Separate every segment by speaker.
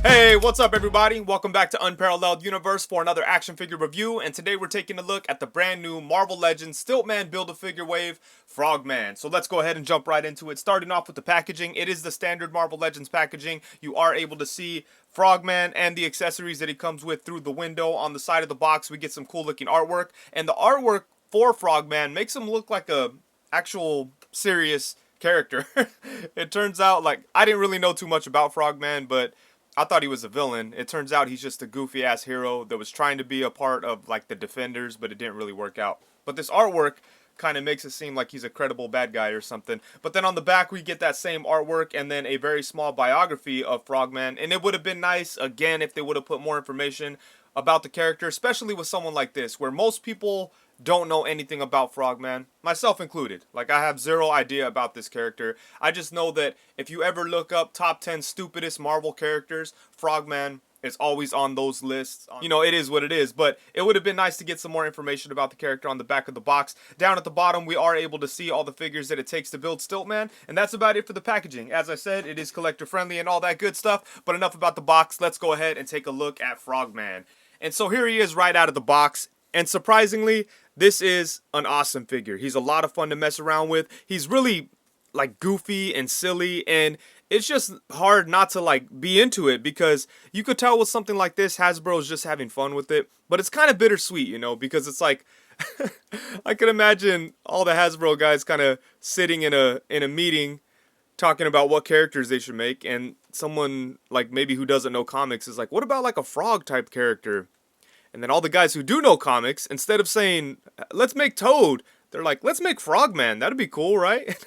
Speaker 1: Hey, what's up everybody? Welcome back to Unparalleled Universe for another action figure review, and today we're taking a look at the brand new Marvel Legends Stilt-Man Build-A-Figure Wave Frog-Man. So let's go ahead and jump right into it. Starting off with the packaging, it is the standard Marvel Legends packaging. You are able to see Frog-Man and the accessories that he comes with through the window. On the side of the box, we get some cool looking artwork, and the artwork for Frog-Man makes him look like a actual serious character. It turns out, like, I didn't really know too much about Frog-Man, but I thought he was a villain. It turns out he's just a goofy ass hero that was trying to be a part of like the Defenders, but it didn't really work out. But this artwork kind of makes it seem like he's a credible bad guy or something. But then on the back we get that same artwork and then a very small biography of Frogman. And it would have been nice again if they would have put more information about the character, especially with someone like this, where most people don't know anything about Frogman, myself included. Like, I have zero idea about this character. I just know that if you ever look up top 10 stupidest Marvel characters, Frogman is always on those lists. You know, it is what it is, but it would have been nice to get some more information about the character on the back of the box. Down at the bottom, we are able to see all the figures that it takes to build Stilt-Man, and that's about it for the packaging. As I said, it is collector friendly and all that good stuff, but enough about the box. Let's go ahead and take a look at Frogman. And so here he is right out of the box, and surprisingly, this is an awesome figure. He's a lot of fun to mess around with. He's really like goofy and silly, and it's just hard not to like be into it because you could tell with something like this, Hasbro's just having fun with it. But it's kind of bittersweet, you know, because it's like I can imagine all the Hasbro guys kind of sitting in a meeting talking about what characters they should make, and someone like maybe who doesn't know comics is like, what about like a frog type character? And then all the guys who do know comics, instead of saying, let's make Toad, they're like, let's make Frogman. That'd be cool, right?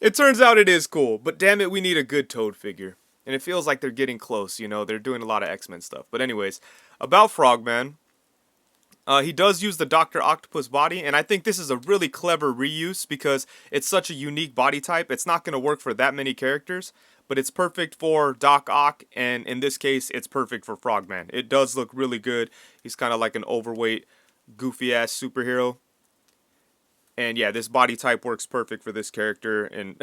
Speaker 1: It turns out it is cool, but damn it, we need a good Toad figure. And it feels like they're getting close, you know, they're doing a lot of X-Men stuff. But anyways, about Frogman, he does use the Dr. Octopus body, and I think this is a really clever reuse because it's such a unique body type. It's not going to work for that many characters, but it's perfect for Doc Ock, and in this case, it's perfect for Frogman. It does look really good. He's kind of like an overweight, goofy-ass superhero. And yeah, this body type works perfect for this character, and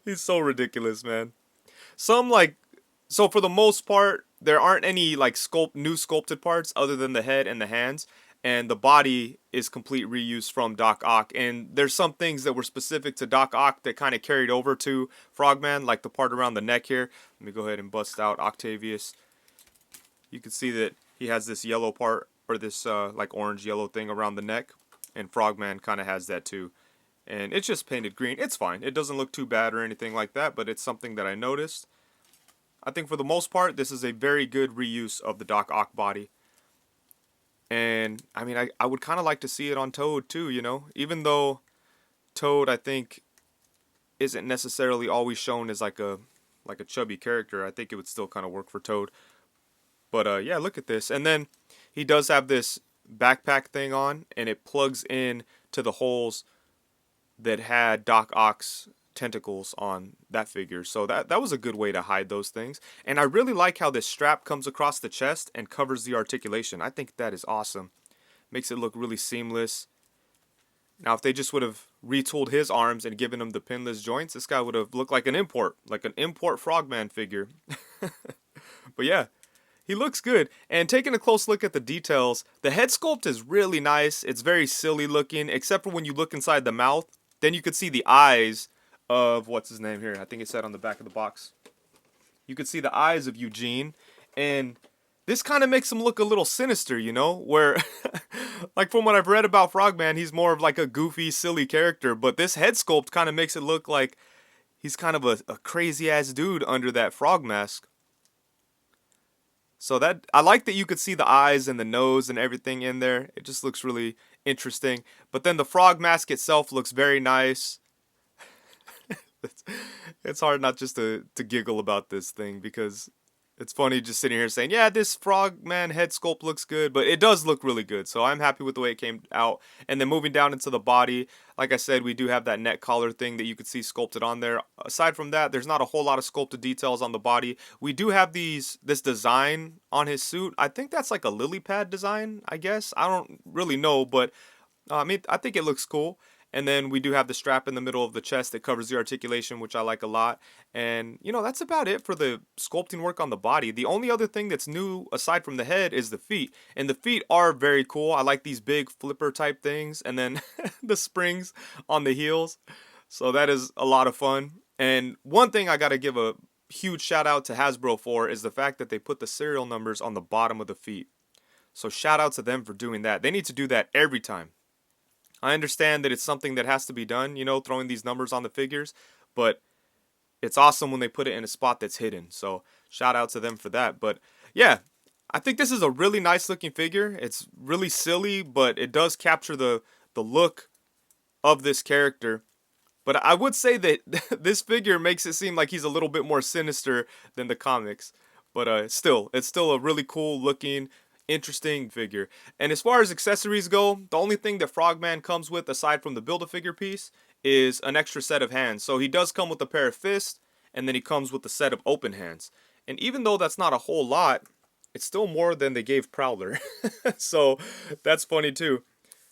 Speaker 1: he's so ridiculous, man. Some, like, so for the most part, there aren't any like new sculpted parts other than the head and the hands, and the body is complete reuse from Doc Ock. And there's some things that were specific to Doc Ock that kind of carried over to Frogman, like the part around the neck here. Let me go ahead and bust out Octavius. You can see that he has this yellow part, or this like orange yellow thing around the neck, and Frogman kind of has that too. And it's just painted green. It's fine. It doesn't look too bad or anything like that, but it's something that I noticed. I think for the most part, this is a very good reuse of the Doc Ock body. And, I mean, I would kind of like to see it on Toad, too, you know? Even though Toad, I think, isn't necessarily always shown as like a chubby character, I think it would still kind of work for Toad. But, yeah, look at this. And then he does have this backpack thing on, and it plugs in to the holes that had Doc Ock's tentacles on that figure. So that was a good way to hide those things. And I really like how this strap comes across the chest and covers the articulation. I think that is awesome. Makes it look really seamless. Now if they just would have retooled his arms and given him the pinless joints, this guy would have looked like an import Frogman figure. But yeah, he looks good. And taking a close look at the details, the head sculpt is really nice. It's very silly looking, except for when you look inside the mouth. Then you could see the eyes of, what's his name here? I think it said on the back of the box. You could see the eyes of Eugene, and this kind of makes him look a little sinister, you know? Where, like from what I've read about Frogman, he's more of like a goofy, silly character, but this head sculpt kind of makes it look like he's kind of a crazy-ass dude under that frog mask. So that, I like that you could see the eyes and the nose and everything in there. It just looks really interesting. But then the frog mask itself looks very nice. It's hard not just to giggle about this thing because it's funny just sitting here saying, yeah, this Frogman head sculpt looks good, but it does look really good. So I'm happy with the way it came out. And then moving down into the body, like I said, we do have that neck collar thing that you could see sculpted on there. Aside from that, there's not a whole lot of sculpted details on the body. We do have this design on his suit. I think that's like a lily pad design, I guess. I don't really know, but I mean, I think it looks cool. And then we do have the strap in the middle of the chest that covers the articulation, which I like a lot. And, you know, that's about it for the sculpting work on the body. The only other thing that's new, aside from the head, is the feet. And the feet are very cool. I like these big flipper type things. And then the springs on the heels. So that is a lot of fun. And one thing I got to give a huge shout out to Hasbro for is the fact that they put the serial numbers on the bottom of the feet. So shout out to them for doing that. They need to do that every time. I understand that it's something that has to be done, you know, throwing these numbers on the figures, but it's awesome when they put it in a spot that's hidden. So shout out to them for that. But yeah, I think this is a really nice looking figure. It's really silly, but it does capture the look of this character. But I would say that this figure makes it seem like he's a little bit more sinister than the comics. But still, it's still a really cool looking, interesting figure. And as far as accessories go, the only thing that Frog-Man comes with aside from the Build-A-Figure piece is an extra set of hands. So he does come with a pair of fists, and then he comes with a set of open hands. And even though that's not a whole lot, it's still more than they gave Prowler. So that's funny too.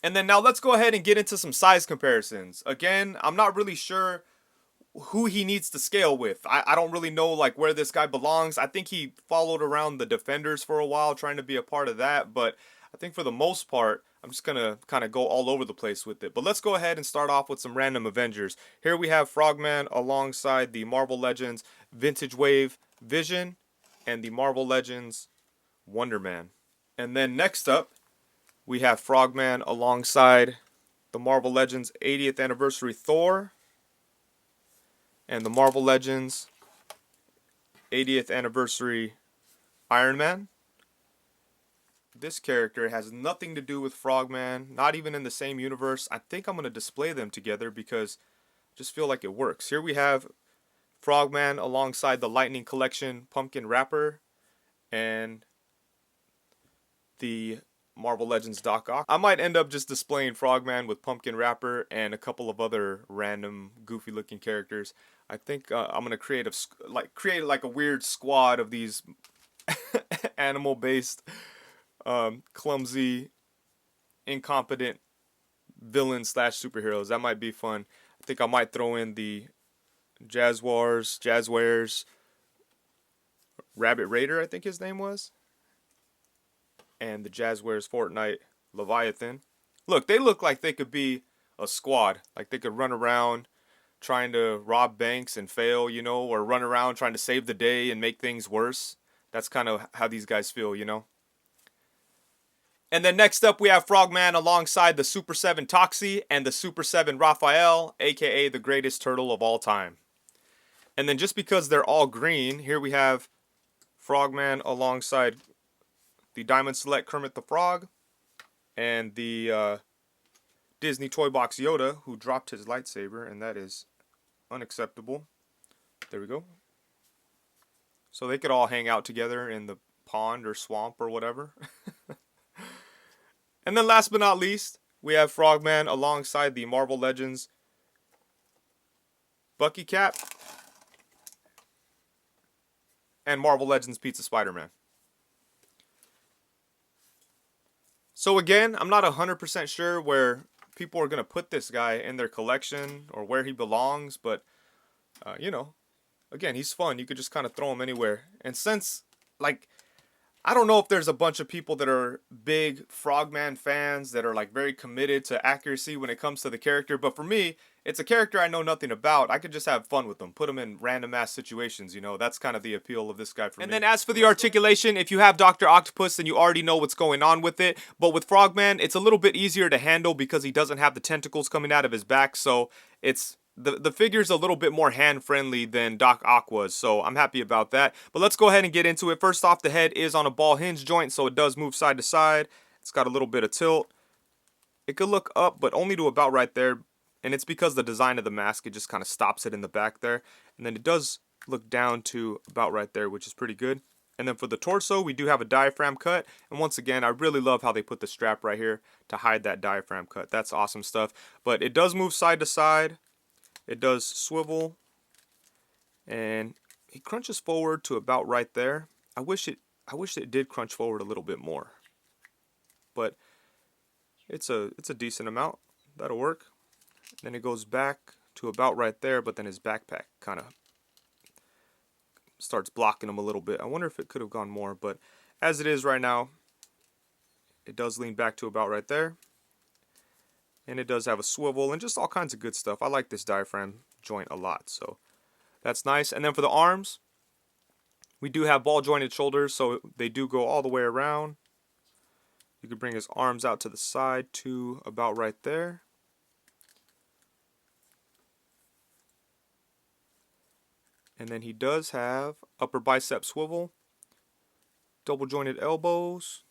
Speaker 1: And then now let's go ahead and get into some size comparisons. Again, I'm not really sure who he needs to scale with. I don't really know like where this guy belongs. I think he followed around the Defenders for a while trying to be a part of that, but I think for the most part I'm just gonna kind of go all over the place with it. But let's go ahead and start off with some random Avengers. Here we have Frog-Man alongside the Marvel Legends Vintage Wave Vision and the Marvel Legends Wonder Man. And then next up we have Frog-Man alongside the Marvel Legends 80th Anniversary Thor and the Marvel Legends 80th Anniversary Iron Man. This character has nothing to do with Frog-Man, not even in the same universe. I think I'm going to display them together because I just feel like it works. Here we have Frog-Man alongside the Lightning Collection Pumpkin Wrapper and the Marvel Legends Doc Ock. I might end up just displaying Frog-Man with Pumpkin Wrapper and a couple of other random goofy looking characters. I think I'm gonna create a weird squad of these animal based clumsy incompetent villains slash superheroes. That might be fun. I think I might throw in the Jazzwares Rabbit Raider, I think his name was, and the Jazzwares Fortnite Leviathan. Look, they look like they could be a squad. Like they could run around trying to rob banks and fail, you know, or run around trying to save the day and make things worse. That's kind of how these guys feel, you know. And then next up we have Frog-Man alongside the Super 7 Toxie and the Super 7 Raphael, aka the greatest turtle of all time. And then just because they're all green, here we have Frog-Man alongside the Diamond Select Kermit the Frog and the Disney Toy Box Yoda, who dropped his lightsaber, and that is unacceptable. There we go. So they could all hang out together in the pond or swamp or whatever. And then last but not least, we have Frog-Man alongside the Marvel Legends Bucky Cap and Marvel Legends Pizza Spider-Man. So again, I'm not 100% sure where people are going to put this guy in their collection or where he belongs, but, you know, again, he's fun. You could just kind of throw him anywhere. And since, like, I don't know if there's a bunch of people that are big Frog-Man fans that are, like, very committed to accuracy when it comes to the character, but for me, it's a character I know nothing about. I could just have fun with them, put them in random ass situations, you know. That's kind of the appeal of this guy for me. And then as for the articulation, if you have Dr. Octopus, then you already know what's going on with it. But with Frog-Man, it's a little bit easier to handle because he doesn't have the tentacles coming out of his back. So it's the figure's a little bit more hand-friendly than Doc Ock was. So I'm happy about that. But let's go ahead and get into it. First off, the head is on a ball hinge joint, so it does move side to side. It's got a little bit of tilt. It could look up, but only to about right there. And it's because the design of the mask, it just kind of stops it in the back there. And then it does look down to about right there, which is pretty good. And then for the torso, we do have a diaphragm cut. And once again, I really love how they put the strap right here to hide that diaphragm cut. That's awesome stuff. But it does move side to side. It does swivel. And it crunches forward to about right there. I wish it did crunch forward a little bit more. But it's a decent amount. That'll work. Then it goes back to about right there, but then his backpack kind of starts blocking him a little bit. I wonder if it could have gone more, but as it is right now, it does lean back to about right there. And it does have a swivel and just all kinds of good stuff. I like this diaphragm joint a lot, so that's nice. And then for the arms, we do have ball jointed shoulders, so they do go all the way around. You could bring his arms out to the side to about right there. And then he does have upper bicep swivel, double jointed elbows,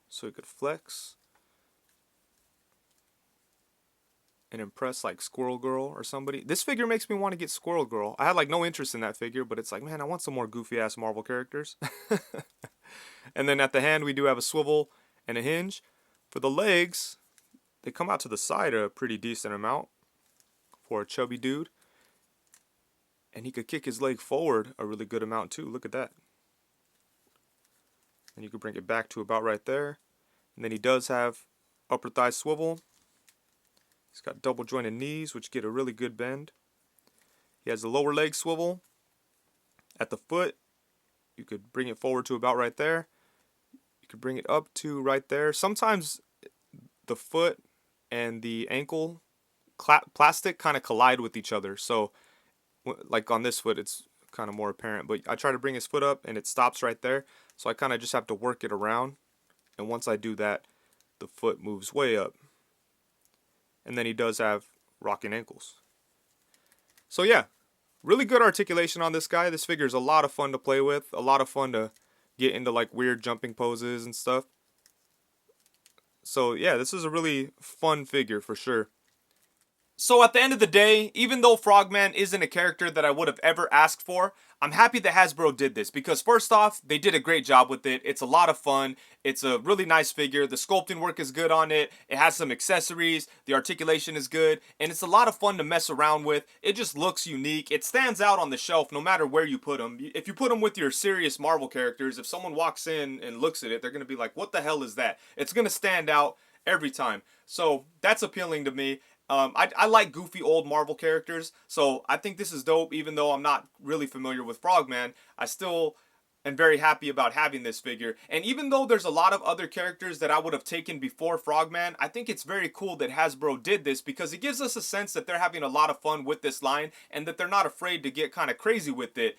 Speaker 1: so he could flex and impress like Squirrel Girl or somebody. This figure makes me want to get Squirrel Girl. I had like no interest in that figure, but it's like, man, I want some more goofy ass Marvel characters. And then at the hand we do have a swivel and a hinge. For the legs, they come out to the side a pretty decent amount for a chubby dude. And he could kick his leg forward a really good amount too. Look at that. And you could bring it back to about right there. And then he does have upper thigh swivel. He's got double jointed knees, which get a really good bend. He has the lower leg swivel. At the foot, you could bring it forward to about right there. You could bring it up to right there. Sometimes the foot and the ankle plastic kind of collide with each other. So, like on this foot, it's kind of more apparent. But I try to bring his foot up, and it stops right there. So I kind of just have to work it around. And once I do that, the foot moves way up. And then he does have rocking ankles. So yeah, really good articulation on this guy. This figure is a lot of fun to play with. A lot of fun to get into like weird jumping poses and stuff. So yeah, this is a really fun figure for sure. So at the end of the day, even though Frog-Man isn't a character that I would have ever asked for, I'm happy that Hasbro did this because first off, they did a great job with it. It's a lot of fun. It's a really nice figure. The sculpting work is good on it. It has some accessories. The articulation is good. And it's a lot of fun to mess around with. It just looks unique. It stands out on the shelf no matter where you put them. If you put them with your serious Marvel characters, if someone walks in and looks at it, they're going to be like, what the hell is that? It's going to stand out every time. So that's appealing to me. I like goofy old Marvel characters, so I think this is dope. Even though I'm not really familiar with Frog-Man, I still am very happy about having this figure. And even though there's a lot of other characters that I would have taken before Frog-Man, I think it's very cool that Hasbro did this because it gives us a sense that they're having a lot of fun with this line and that they're not afraid to get kind of crazy with it.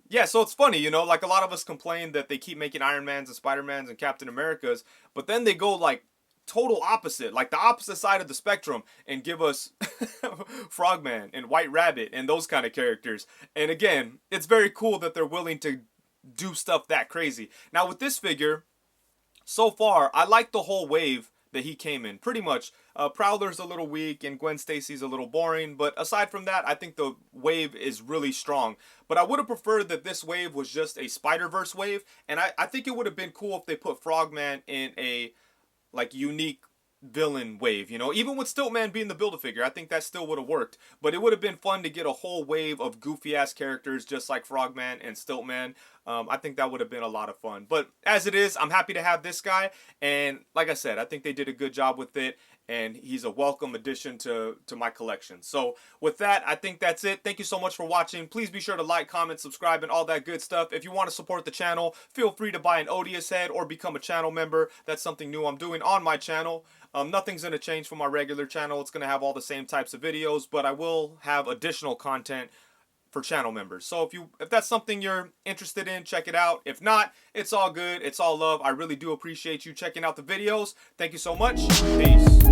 Speaker 1: Yeah, so it's funny, you know, like a lot of us complain that they keep making Iron Mans and Spider-Mans and Captain Americas, but then they go like total opposite, like the opposite side of the spectrum, and give us Frog-Man and White Rabbit and those kind of characters. And again, it's very cool that they're willing to do stuff that crazy. Now with this figure, so far, I like the whole wave that he came in. Pretty much, Prowler's a little weak and Gwen Stacy's a little boring, but aside from that, I think the wave is really strong. But I would have preferred that this wave was just a Spider-Verse wave, and I think it would have been cool if they put Frog-Man in a like unique villain wave, you know, even with Stilt-Man being the Build-A-Figure, I think that still would have worked, but it would have been fun to get a whole wave of goofy ass characters just like Frog-Man and Stilt-Man. I think that would have been a lot of fun, but as it is, I'm happy to have this guy, and like I said, I think they did a good job with it, and he's a welcome addition to my collection. So with that, I think that's it. Thank you so much for watching. Please be sure to like, comment, subscribe, and all that good stuff. If you want to support the channel, feel free to buy an Odious head or become a channel member. That's something new I'm doing on my channel. Nothing's going to change from my regular channel. It's going to have all the same types of videos, but I will have additional content for channel members. So if that's something you're interested in, check it out. If not, it's all good. It's all love. I really do appreciate you checking out the videos. Thank you so much. Peace.